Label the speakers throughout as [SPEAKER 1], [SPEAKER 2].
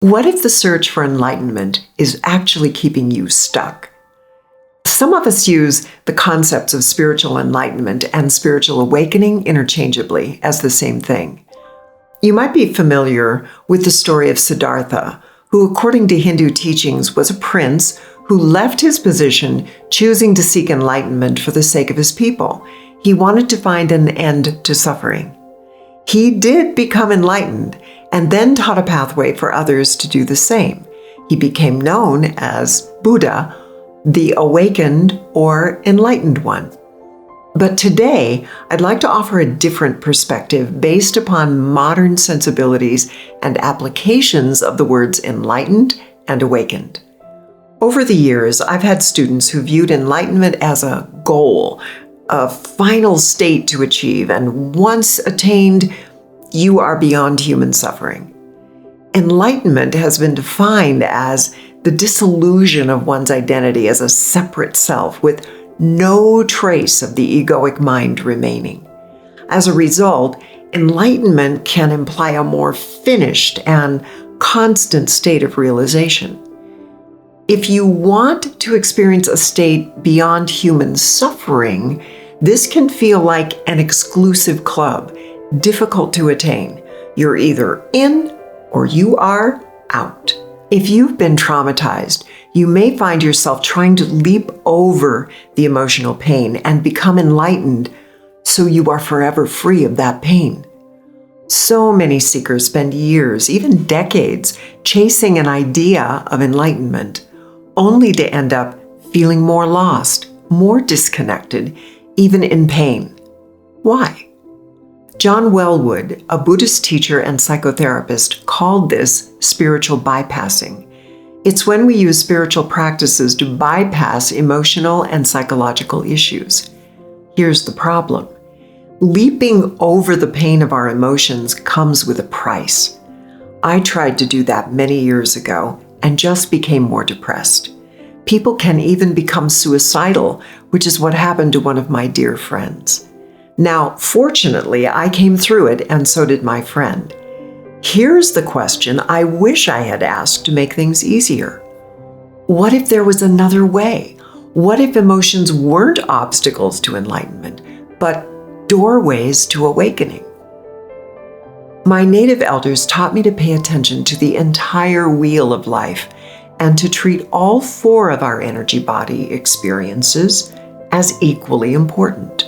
[SPEAKER 1] What if the search for enlightenment is actually keeping you stuck? Some of us use the concepts of spiritual enlightenment and spiritual awakening interchangeably as the same thing. You might be familiar with the story of Siddhartha, who, according to Hindu teachings, was a prince who left his position choosing to seek enlightenment for the sake of his people. He wanted to find an end to suffering. He did become enlightened and then taught a pathway for others to do the same. He became known as Buddha, the awakened or enlightened one. But today, I'd like to offer a different perspective based upon modern sensibilities and applications of the words enlightened and awakened. Over the years, I've had students who viewed enlightenment as a goal, a final state to achieve, and once attained, you are beyond human suffering. Enlightenment has been defined as the dissolution of one's identity as a separate self with no trace of the egoic mind remaining. As a result, enlightenment can imply a more finished and constant state of realization. If you want to experience a state beyond human suffering, this can feel like an exclusive club, difficult to attain. You're either in or you are out. If you've been traumatized, you may find yourself trying to leap over the emotional pain and become enlightened so you are forever free of that pain. So many seekers spend years, even decades, chasing an idea of enlightenment, only to end up feeling more lost, more disconnected, even in pain. Why? John Welwood, a Buddhist teacher and psychotherapist, called this spiritual bypassing. It's when we use spiritual practices to bypass emotional and psychological issues. Here's the problem. Leaping over the pain of our emotions comes with a price. I tried to do that many years ago and just became more depressed. People can even become suicidal, which is what happened to one of my dear friends. Now, fortunately, I came through it, and so did my friend. Here's the question I wish I had asked to make things easier. What if there was another way? What if emotions weren't obstacles to enlightenment, but doorways to awakening? My native elders taught me to pay attention to the entire wheel of life and to treat all four of our energy body experiences as equally important.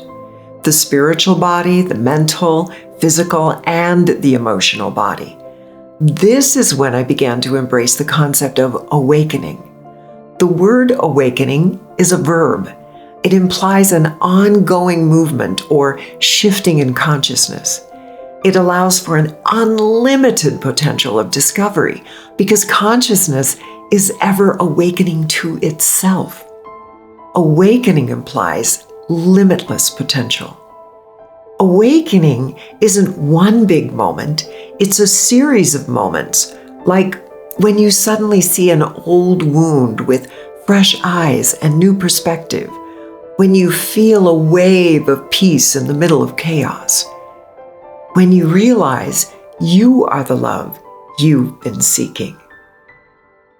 [SPEAKER 1] The spiritual body, the mental, physical, and the emotional body. This is when I began to embrace the concept of awakening. The word awakening is a verb. It implies an ongoing movement or shifting in consciousness. It allows for an unlimited potential of discovery because consciousness is ever awakening to itself. Awakening implies limitless potential. Awakening isn't one big moment, it's a series of moments, like when you suddenly see an old wound with fresh eyes and new perspective, when you feel a wave of peace in the middle of chaos, when you realize you are the love you've been seeking.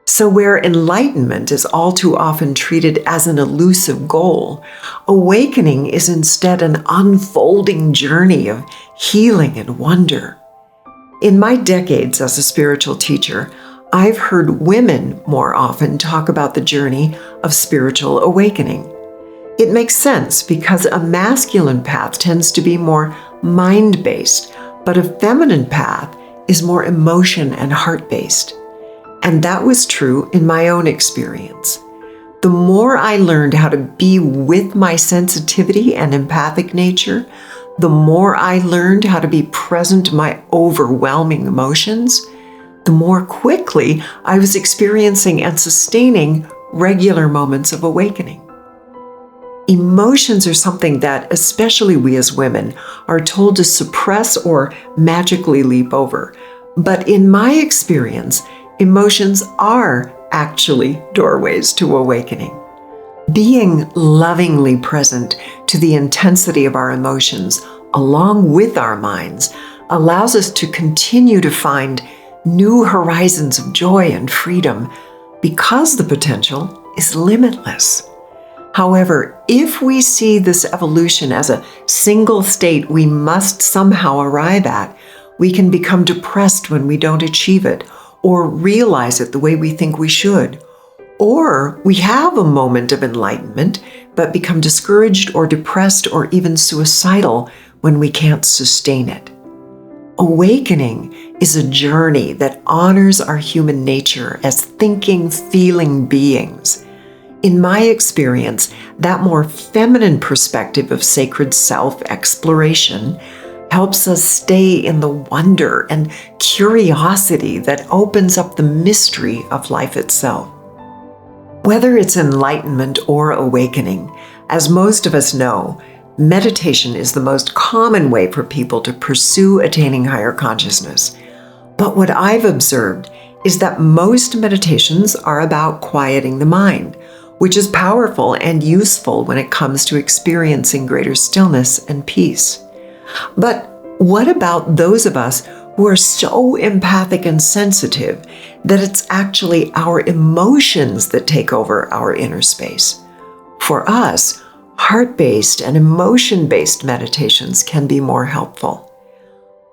[SPEAKER 1] So where enlightenment is all too often treated as an elusive goal, awakening is instead an unfolding journey of healing and wonder. In my decades as a spiritual teacher, I've heard women more often talk about the journey of spiritual awakening. It makes sense because a masculine path tends to be more mind-based, but a feminine path is more emotion and heart-based. And that was true in my own experience. The more I learned how to be with my sensitivity and empathic nature, the more I learned how to be present to my overwhelming emotions, the more quickly I was experiencing and sustaining regular moments of awakening. Emotions are something that, especially we as women, are told to suppress or magically leap over. But in my experience, emotions are actually doorways to awakening. Being lovingly present to the intensity of our emotions, along with our minds, allows us to continue to find new horizons of joy and freedom because the potential is limitless. However, if we see this evolution as a single state we must somehow arrive at, we can become depressed when we don't achieve it or realize it the way we think we should. Or we have a moment of enlightenment, but become discouraged or depressed or even suicidal when we can't sustain it. Awakening is a journey that honors our human nature as thinking, feeling beings. In my experience, that more feminine perspective of sacred self-exploration helps us stay in the wonder and curiosity that opens up the mystery of life itself. Whether it's enlightenment or awakening, as most of us know, meditation is the most common way for people to pursue attaining higher consciousness. But what I've observed is that most meditations are about quieting the mind, which is powerful and useful when it comes to experiencing greater stillness and peace. But what about those of us who are so empathic and sensitive that it's actually our emotions that take over our inner space? For us, heart-based and emotion-based meditations can be more helpful.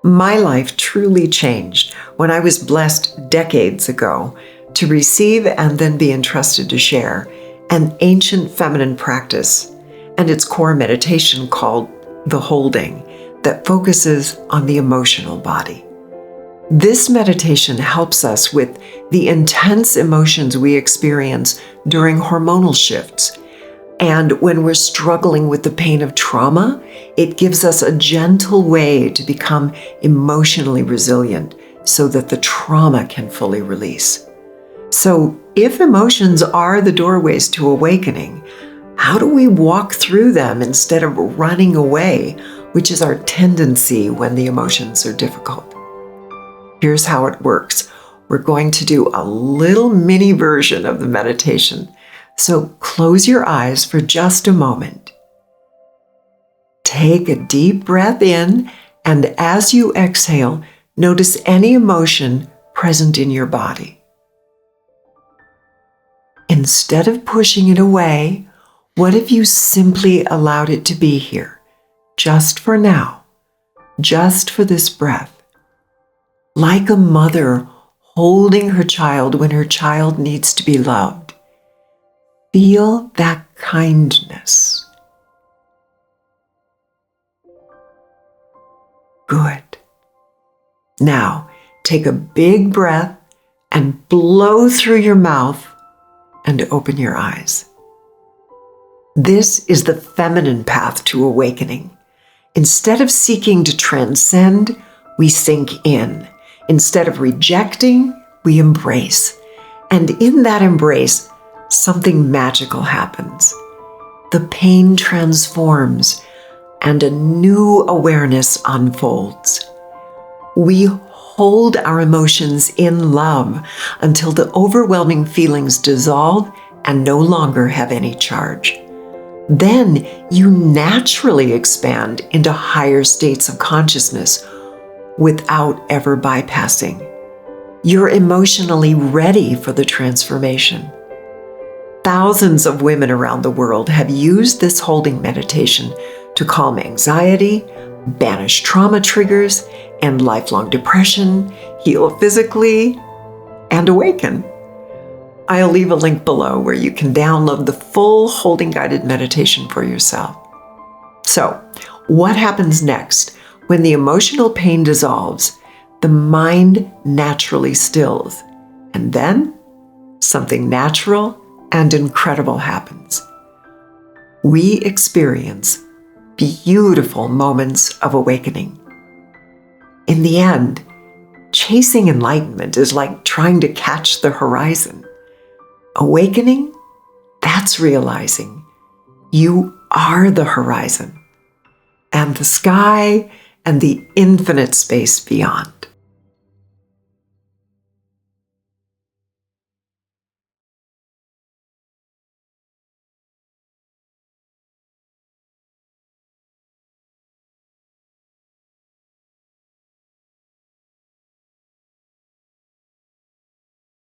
[SPEAKER 1] My life truly changed when I was blessed decades ago to receive and then be entrusted to share an ancient feminine practice and its core meditation called the holding that focuses on the emotional body. This meditation helps us with the intense emotions we experience during hormonal shifts. And when we're struggling with the pain of trauma, it gives us a gentle way to become emotionally resilient so that the trauma can fully release. So, if emotions are the doorways to awakening, how do we walk through them instead of running away, which is our tendency when the emotions are difficult? Here's how it works. We're going to do a little mini version of the meditation. So close your eyes for just a moment. Take a deep breath in, and as you exhale, notice any emotion present in your body. Instead of pushing it away, what if you simply allowed it to be here, just for now, just for this breath? Like a mother holding her child when her child needs to be loved. Feel that kindness. Good. Now, take a big breath and blow through your mouth and open your eyes. This is the feminine path to awakening. Instead of seeking to transcend, we sink in. Instead of rejecting, we embrace. And in that embrace, something magical happens. The pain transforms and a new awareness unfolds. We hold our emotions in love until the overwhelming feelings dissolve and no longer have any charge. Then you naturally expand into higher states of consciousness without ever bypassing. You're emotionally ready for the transformation. Thousands of women around the world have used this holding meditation to calm anxiety, banish trauma triggers, end lifelong depression, heal physically, and awaken. I'll leave a link below where you can download the full holding guided meditation for yourself. So, what happens next? When the emotional pain dissolves, the mind naturally stills, and then something natural and incredible happens. We experience beautiful moments of awakening. In the end, chasing enlightenment is like trying to catch the horizon. Awakening, that's realizing you are the horizon and the sky and the infinite space beyond.